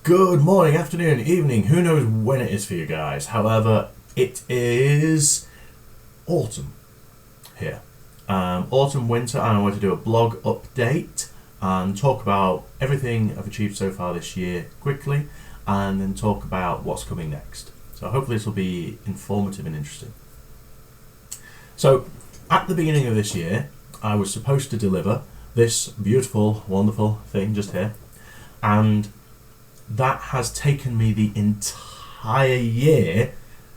Good morning, afternoon, evening, who knows when it is for you guys. However, it is autumn here. Autumn, winter, and I want to do a blog update and talk about everything I've achieved so far this year quickly, and then talk about what's coming next. So hopefully this will be informative and interesting. So, at the beginning of this year, I was supposed to deliver this beautiful, wonderful thing just here, and that has taken me the entire year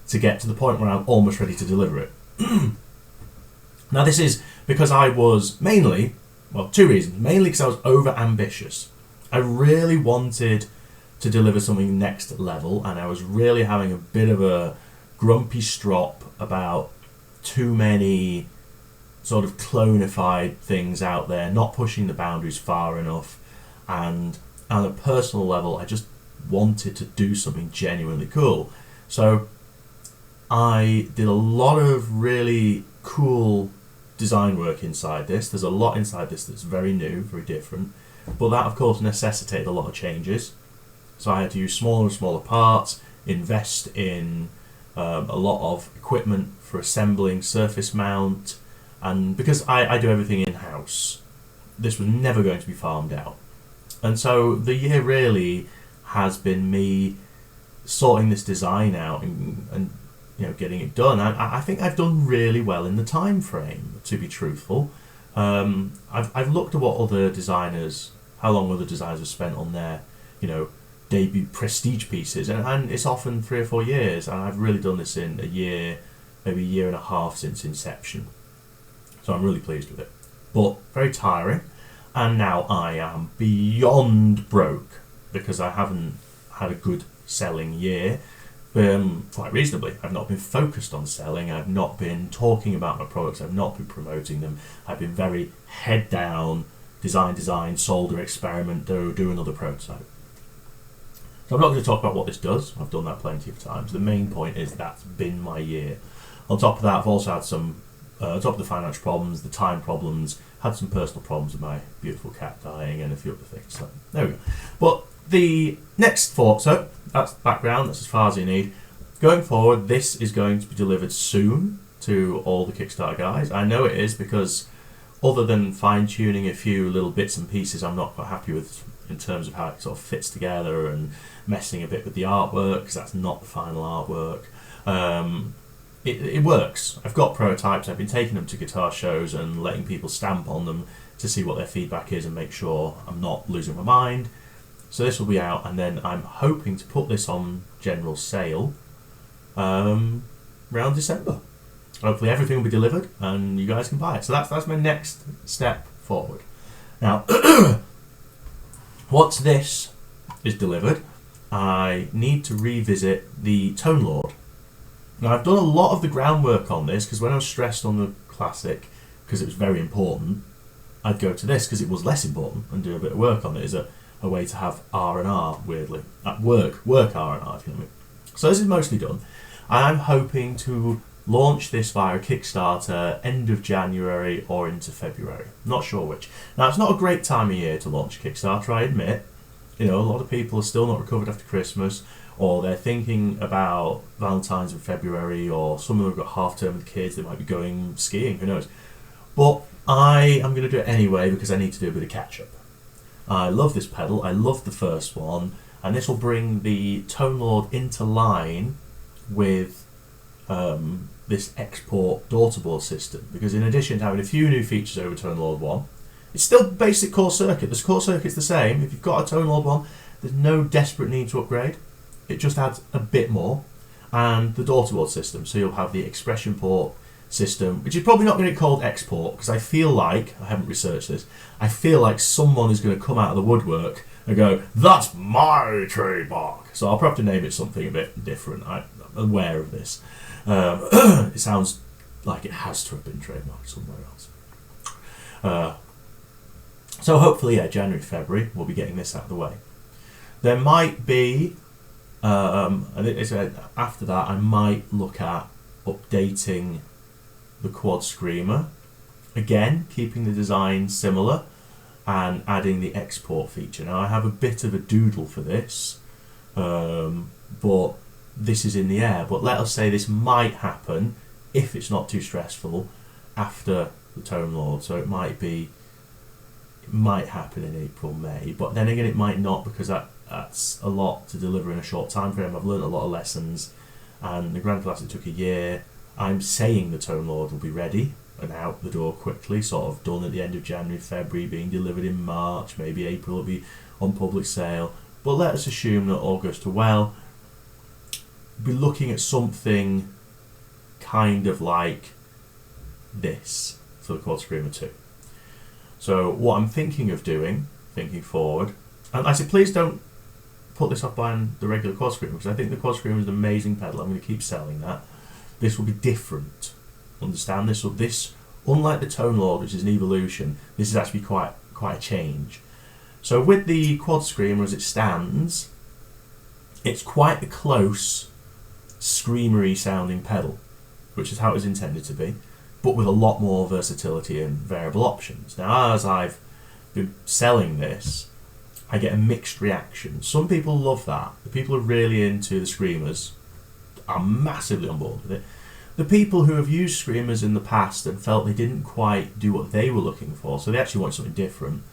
to get to the point where I'm almost ready to deliver it. Now this is because I was two reasons. Mainly because I was over ambitious. I really wanted to deliver something next level, and I was really having a bit of a grumpy strop about too many sort of clonified things out there, not pushing the boundaries far enough, and on a personal level I just wanted to do something genuinely cool. So I did a lot of really cool design work inside this. There's a lot inside this that's very new, very different, but that of course necessitated a lot of changes. So I had to use smaller and smaller parts, invest in a lot of equipment for assembling surface mount, and because I do everything in-house, this was never going to be farmed out. And so the year really has been me sorting this design out and getting it done. I think I've done really well in the time frame, to be truthful. I've looked at what how long other designers have spent on their debut prestige pieces, and it's often 3 or 4 years, and I've really done this in a year, maybe a year and a half since inception. So I'm really pleased with it, but very tiring. And now I am beyond broke because I haven't had a good selling year, quite reasonably. I've not been focused on selling, I've not been talking about my products, I've not been promoting them. I've been very head down, design, solder, experiment, do another prototype. So I'm not going to talk about what this does, I've done that plenty of times. The main point is that's been my year. On top of that, I've also had some, on top of the financial problems, the time problems, had some personal problems with my beautiful cat dying and a few other things. So there we go. But the next thought, so that's background, that's as far as you need. Going forward, this is going to be delivered soon to all the Kickstarter guys. I know it is because other than fine-tuning a few little bits and pieces I'm not quite happy with in terms of how it sort of fits together and messing a bit with the artwork, because that's not the final artwork. It works. I've got prototypes, I've been taking them to guitar shows and letting people stamp on them to see what their feedback is and make sure I'm not losing my mind. So this will be out, and then I'm hoping to put this on general sale around December. Hopefully everything will be delivered and you guys can buy it. So that's my next step forward. Now, once this is delivered, I need to revisit the Tone Lord. Now I've done a lot of the groundwork on this because when I was stressed on the Classic, because it was very important, I'd go to this because it was less important and do a bit of work on it as a way to have R&R, weirdly. Work R&R, if you know what I mean. So this is mostly done. I'm hoping to launch this via a Kickstarter end of January or into February. Not sure which. Now it's not a great time of year to launch a Kickstarter, I admit. A lot of people are still not recovered after Christmas, or they're thinking about Valentine's in February, or some of them have got half term with kids, they might be going skiing, who knows. But I am going to do it anyway because I need to do a bit of catch up. I love this pedal, I love the first one, and this will bring the Tone Lord into line with this export daughterboard system, because in addition to having a few new features over Tone Lord 1, it's still basic core circuit. The core circuit's the same. If you've got a Tone Lord 1, there's no desperate need to upgrade. It just adds a bit more, and the daughterboard system, so you'll have the expression port system, which is probably not going to get called export, because I feel like, I haven't researched this, I feel like someone is going to come out of the woodwork and go, that's my trademark. So I'll probably have to name it something a bit different. I'm aware of this. It sounds like it has to have been trademarked somewhere else. So hopefully, January, February, we'll be getting this out of the way. There might be, after that, I might look at updating the Quad Screamer. Again, keeping the design similar and adding the export feature. Now, I have a bit of a doodle for this, but this is in the air. But let us say this might happen, if it's not too stressful, after the Tone Lord. So it might happen in April, May, but then again it might not, because that's a lot to deliver in a short time frame. I've learned a lot of lessons, and the Grand Classic took a year. I'm saying the Tone Lord will be ready and out the door quickly, sort of done at the end of January, February, being delivered in March, maybe April it'll be on public sale. But let us assume that all goes to well, be looking at something kind of like this for the Quad Screamer 2. So what I'm thinking of doing, thinking forward, and I say please don't put this off buying the regular Quad Screamer, because I think the Quad Screamer is an amazing pedal. I'm going to keep selling that. This will be different. Understand this? This, unlike the Tone Lord, which is an evolution, this is actually quite a change. So with the Quad Screamer as it stands, it's quite a close screamery sounding pedal, which is how it was intended to be, but with a lot more versatility and variable options. Now, as I've been selling this, I get a mixed reaction. Some people love that. The people who are really into the screamers are massively on board with it. The people who have used screamers in the past and felt they didn't quite do what they were looking for, so they actually want something different,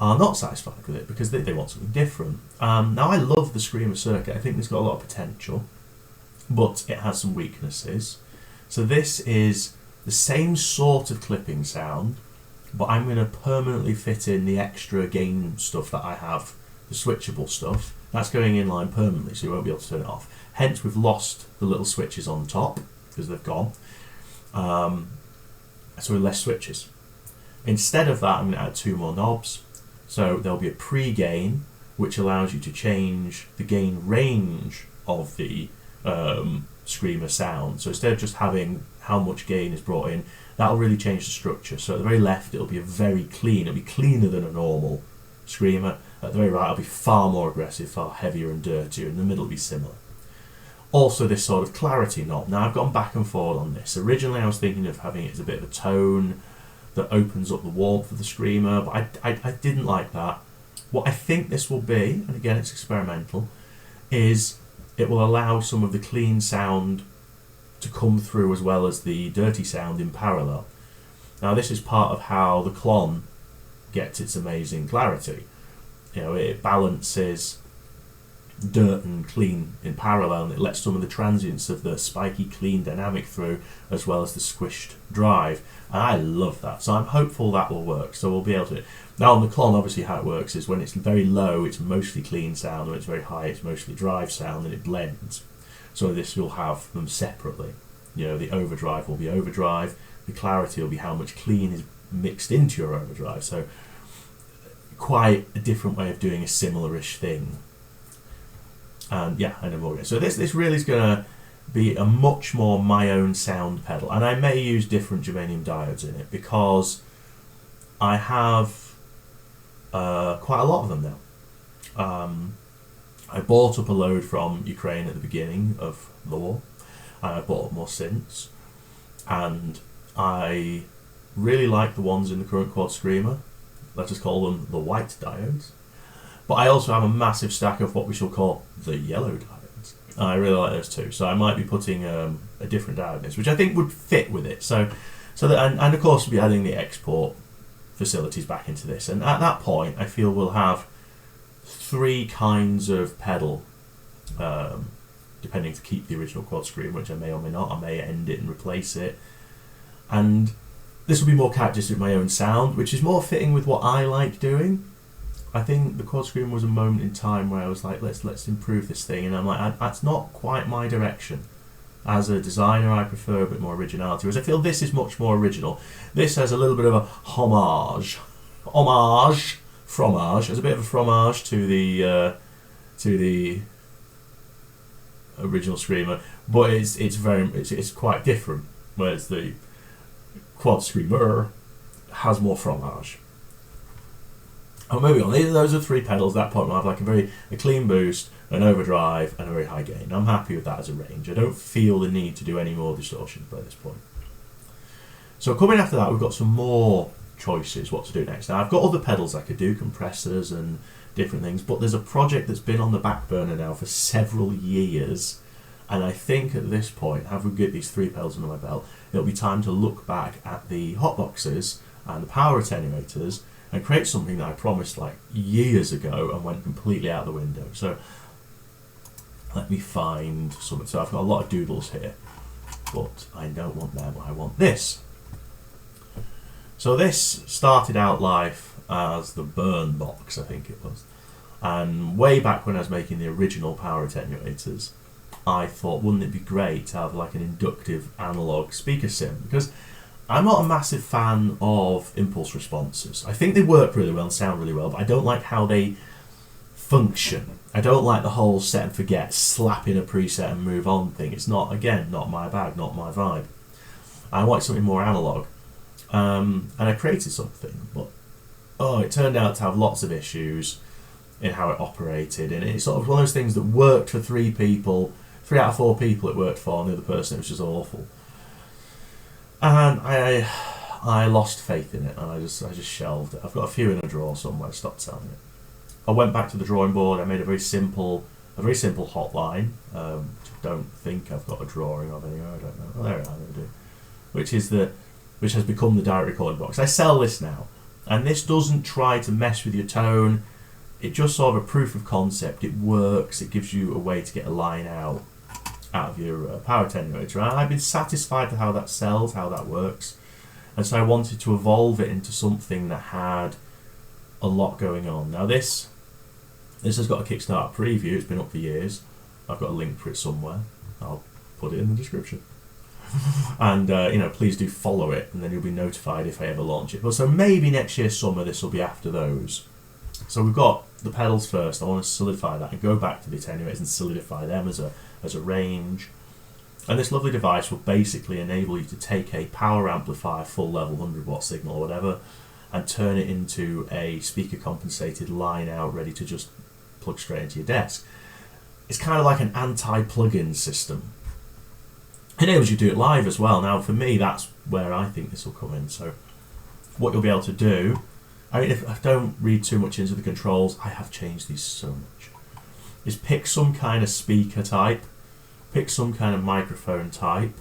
are not satisfied with it because they want something different. Now, I love the screamer circuit. I think it's got a lot of potential, but it has some weaknesses. So this is the same sort of clipping sound, but I'm going to permanently fit in the extra gain stuff that I have, the switchable stuff. That's going in line permanently, so you won't be able to turn it off. Hence, we've lost the little switches on top, because they've gone. So less switches. Instead of that, I'm going to add 2 more knobs. So there'll be a pre-gain, which allows you to change the gain range of the screamer sound. So instead of just having how much gain is brought in, that'll really change the structure. So at the very left, it'll be very clean. It'll be cleaner than a normal screamer. At the very right, it'll be far more aggressive, far heavier and dirtier. In the middle, it'll be similar. Also, this sort of clarity knob. Now, I've gone back and forth on this. Originally, I was thinking of having it as a bit of a tone that opens up the warmth of the screamer, but I didn't like that. What I think this will be, and again, it's experimental, is it will allow some of the clean sound to come through as well as the dirty sound in parallel. Now, this is part of how the Klon gets its amazing clarity. You know, it balances dirt and clean in parallel, and it lets some of the transients of the spiky clean dynamic through as well as the squished drive, and I love that. So I'm hopeful that will work, so we'll be able to. Now on the Klon, obviously how it works is when it's very low it's mostly clean sound, when it's very high it's mostly drive sound, and it blends. So this will have them separately. You know, the overdrive will be overdrive, the clarity will be how much clean is mixed into your overdrive, so quite a different way of doing a similar-ish thing. And yeah, I know more. So this really is going to be a much more my own sound pedal, and I may use different germanium diodes in it because I have quite a lot of them now. I bought up a load from Ukraine at the beginning of the war, and I've bought up more since, and I really like the ones in the current Quad Screamer. Let's just call them the white diodes. But I also have a massive stack of what we shall call the yellow diodes. And I really like those too. So I might be putting a different diode in this, which I think would fit with it. So that, and of course we'll be adding the export facilities back into this. And at that point, I feel we'll have 3 kinds of pedal, depending to keep the original Quad Screamer, which I may or may not. I may end it and replace it. And this will be more characteristic of my own sound, which is more fitting with what I like doing. I think the Quad Screamer was a moment in time where I was like, let's improve this thing, and I'm like, that's not quite my direction. As a designer, I prefer a bit more originality, whereas I feel this is much more original. This has a little bit of a fromage. There's a bit of a fromage to the original Screamer, but it's quite different. Whereas the Quad Screamer has more fromage. Oh, moving on. Those are 3 pedals. At that point, I'll have like a clean boost, an overdrive, and a very high gain. I'm happy with that as a range. I don't feel the need to do any more distortion by this point. So coming after that, we've got some more choices what to do next. Now, I've got other pedals I could do, compressors and different things, but there's a project that's been on the back burner now for several years, and I think at this point, having we get these 3 pedals under my belt, it'll be time to look back at the hotboxes and the power attenuators and create something that I promised like years ago and went completely out the window. So let me find something. So I've got a lot of doodles here, but I don't want them, I want this. So this started out life as the Burn box, I think it was. And way back when I was making the original power attenuators, I thought, wouldn't it be great to have like an inductive analog speaker sim? Because I'm not a massive fan of impulse responses. I think they work really well and sound really well, but I don't like how they function. I don't like the whole set and forget, slap in a preset and move on thing. It's not, again, not my bag, not my vibe. I want something more analog. And I created something, but it turned out to have lots of issues in how it operated, and it's sort of one of those things that worked for 3 people, 3 out of 4 people it worked for, and the other person it was just awful. And I lost faith in it, and I just shelved it. I've got a few in a drawer somewhere, I stopped selling it. I went back to the drawing board. I made a very simple hotline, which I don't think I've got a drawing of anywhere. I don't know. Oh, there I do. Which has become the direct recording box. I sell this now, and this doesn't try to mess with your tone. It just sort of a proof of concept. It works. It gives you a way to get a line out of your power attenuator. And I've been satisfied with how that sells, how that works, and so I wanted to evolve it into something that had a lot going on. Now this has got a Kickstarter preview. It's been up for years. I've got a link for it somewhere. I'll put it in the description. And please do follow it, and then you'll be notified if I ever launch it. But so maybe next year summer this will be after those. So we've got the pedals first. I want to solidify that and go back to the attenuators and solidify them as a range. And this lovely device will basically enable you to take a power amplifier, full level 100 watt signal or whatever, and turn it into a speaker compensated line out ready to just plug straight into your desk. It's kind of like an anti-plug-in system. It enables you to do it live as well. Now for me, that's where I think this will come in. So what you'll be able to do, I mean, if I don't read too much into the controls, I have changed these so much, is pick some kind of speaker type, pick some kind of microphone type,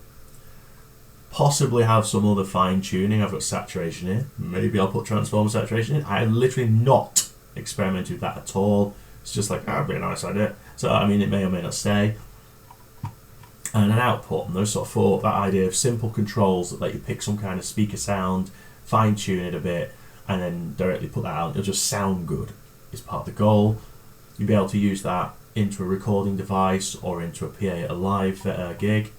possibly have some other fine tuning. I've got saturation here. Maybe I'll put transformer saturation in. I have literally not experimented with that at all. It's just like, that'd be a nice idea. So, I mean, it may or may not stay. And an output, and those sort of thought, that idea of simple controls that let you pick some kind of speaker sound, fine tune it a bit, and then directly put that out. It'll just sound good is part of the goal. You'll be able to use that into a recording device or into a PA at a live gig.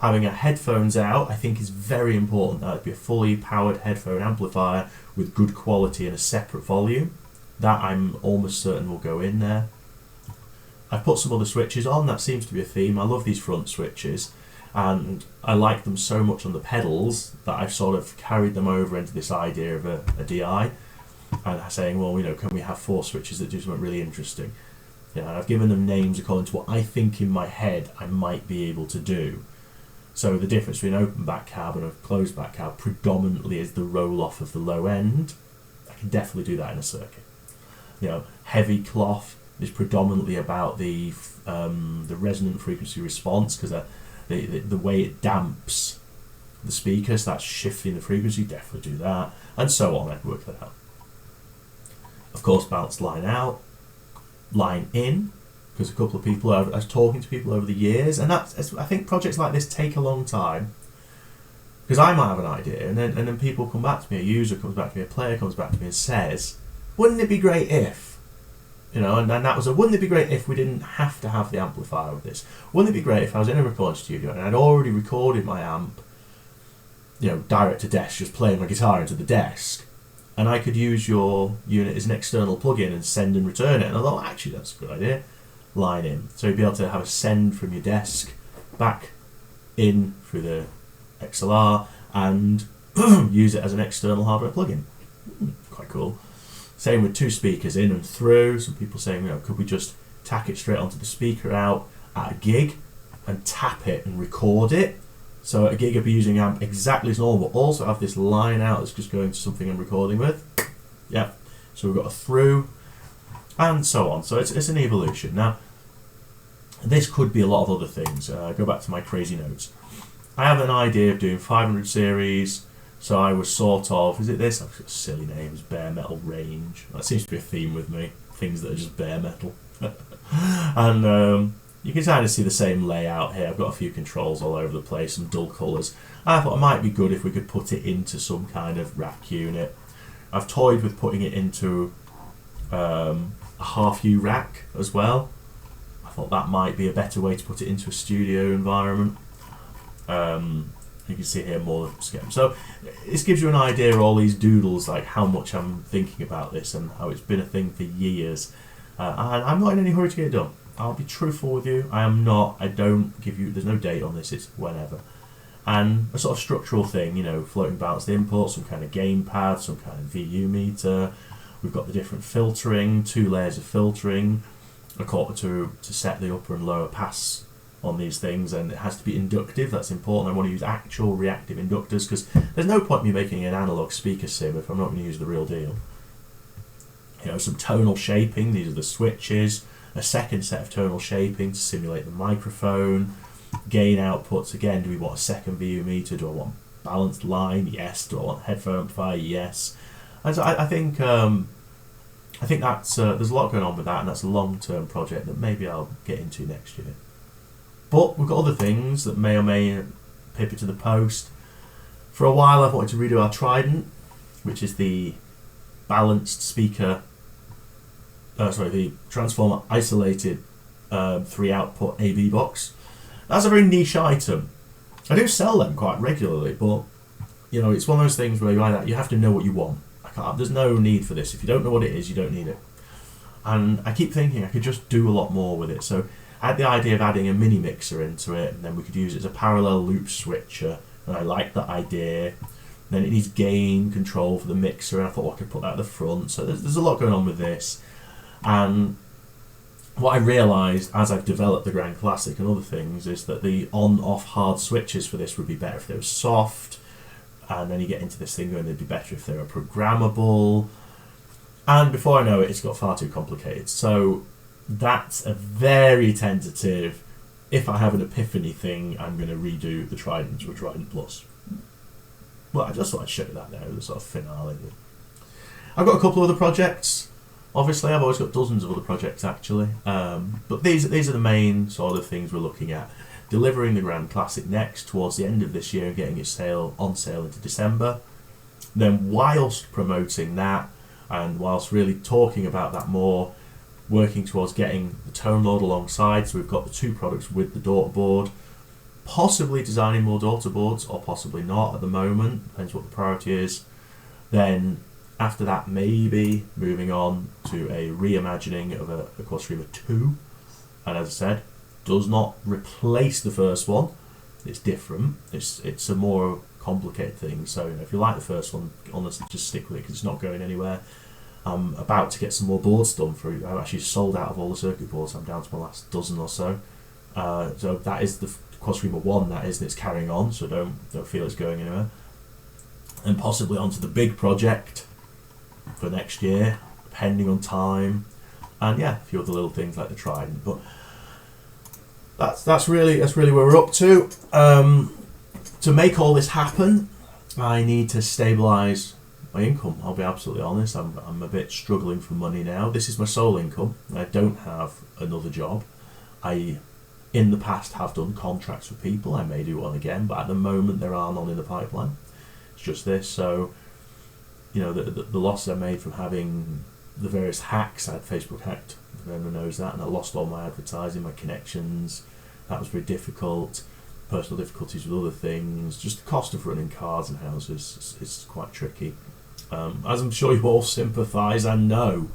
Having a headphones out, I think, is very important. That would be a fully powered headphone amplifier with good quality and a separate volume. That I'm almost certain will go in there. I've put some other switches on. That seems to be a theme. I love these front switches, and I like them so much on the pedals that I've sort of carried them over into this idea of a DI, and saying, well, can we have 4 switches that do something really interesting? And I've given them names according to what I think in my head I might be able to do. So the difference between an open back cab and a closed back cab predominantly is the roll off of the low end. I can definitely do that in a circuit. Heavy cloth is predominantly about the resonant frequency response, because the way it damps the speakers, that's shifting the frequency. Definitely do that, and so on. I'd work that out. Of course, balanced line out, line in, because a couple of people I was talking to people over the years, and I think projects like this take a long time, because I might have an idea, and then people come back to me, a user comes back to me, a player comes back to me and says, wouldn't it be great if, and that was wouldn't it be great if we didn't have to have the amplifier with this? Wouldn't it be great if I was in a recording studio and I'd already recorded my amp, direct to desk, just playing my guitar into the desk, and I could use your unit as an external plug-in and send and return it? And I thought, actually, that's a good idea. Line in. So you'd be able to have a send from your desk back in through the XLR and use it as an external hardware plug-in. Quite cool. Same with 2 speakers in and through. Some people saying, could we just tack it straight onto the speaker out at a gig and tap it and record it? So at a gig I'd be using amp exactly as normal, but also have this line out that's just going to something I'm recording with. Yeah. So we've got a through. and so on. So it's an evolution. Now, this could be a lot of other things. Go back to my crazy notes. I have an idea of doing 500 series, so I was sort of, is it this? I've got silly names, bare metal range. That seems to be a theme with me, things that are just bare metal. And you can kind of see the same layout here. I've got a few controls all over the place, some dull colours. I thought it might be good if we could put it into some kind of rack unit. I've toyed with putting it into a half-U rack as well. I thought that might be a better way to put it into a studio environment. You can see here more scheme. So this gives you an idea of all these doodles, like how much I'm thinking about this and how it's been a thing for years. And I'm not in any hurry to get it done. I'll be truthful with you. I am not. I don't give you. There's no date on this. It's whenever. And a sort of structural thing, you know, floating balanced input, some kind of gamepad, some kind of VU meter. We've got the different filtering, 2 layers of filtering, a quarter to set the upper and lower pass on these things, and it has to be inductive. That's important. I want to use actual reactive inductors because there's no point in me making an analog speaker sim if I'm not going to use the real deal. You know, some tonal shaping. These are the switches. A second set of tonal shaping to simulate the microphone. Gain outputs. Again, do we want a second VU meter? Do I want balanced line? Yes. Do I want headphone amplifier? Yes. And so I think that's there's a lot going on with that, and that's a long-term project that maybe I'll get into next year. But we've got other things that may or may pip it to the post. For a while, I've wanted to redo our Trident, which is the balanced speaker. The transformer isolated 3-output AB box. That's a very niche item. I do sell them quite regularly, but you know, it's one of those things where you have to know what you want. There's no need for this. If you don't know what it is, you don't need it. And I keep thinking I could just do a lot more with it. So I had the idea of adding a mini mixer into it, and then we could use it as a parallel loop switcher. And I liked that idea. Then it needs gain control for the mixer, and I thought I could put that at the front. So there's a lot going on with this. And what I realised as I've developed the Grand Classic and other things is that the on-off hard switches for this would be better if they were soft, and then you get into this thing going, they'd be better if they were programmable. And before I know it, it's got far too complicated. So that's a very tentative, if I have an epiphany thing, I'm going to redo the Trident to a Trident Plus. Well, I just thought I'd show you that there, the sort of finale. I've got a couple of other projects. Obviously, I've always got dozens of other projects actually, but these are the main sort of things we're looking at. Delivering the Grand Classic next towards the end of this year and getting it on sale into December. Then whilst promoting that and whilst really talking about that more, working towards getting the tone load alongside, so we've got the 2 products with the daughter board, possibly designing more daughter boards or possibly not at the moment, depends what the priority is. Then after that, maybe moving on to a reimagining of a Quad Screamer 2, and as I said, does not replace the first one. It's different. It's a more complicated thing. So you know, if you like the first one, honestly, just stick with it because it's not going anywhere. I'm about to get some more boards done for you. I've actually sold out of all the circuit boards. I'm down to my last dozen or so. So that is the Quad Screamer 1. That is, and it's carrying on. So don't feel it's going anywhere. And possibly onto the big project for next year, depending on time. And yeah, a few other little things like the Trident. But that's really where we're up to. To make all this happen, I need to stabilise my income. I'll be absolutely honest. I'm a bit struggling for money now. This is my sole income. I don't have another job. I, in the past, have done contracts with people. I may do one again, but at the moment there are none in the pipeline. It's just this. So, you know, the losses I made from having the various hacks. I had Facebook hacked, if anyone knows that, and I lost all my advertising, my connections. That was very difficult. Personal difficulties with other things. Just the cost of running cars and houses is quite tricky. As I'm sure you all sympathise and know.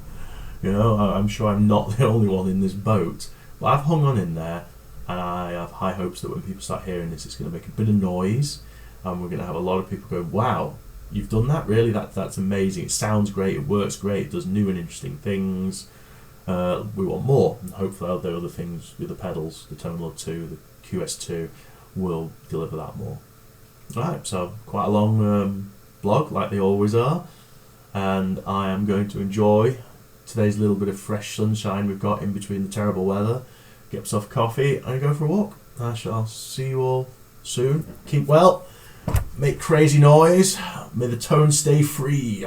You know, I'm sure I'm not the only one in this boat. But I've hung on in there, and I have high hopes that when people start hearing this, it's going to make a bit of noise, and we're going to have a lot of people go, wow, you've done that? Really? That's amazing. It sounds great, it works great, it does new and interesting things. We want more, and hopefully the other things with the pedals, the Tone Load 2, the QS2, will deliver that more. Right, so quite a long blog, like they always are, and I am going to enjoy today's little bit of fresh sunshine we've got in between the terrible weather. Get myself a coffee and go for a walk. I shall see you all soon. Keep well. Make crazy noise. May the tone stay free.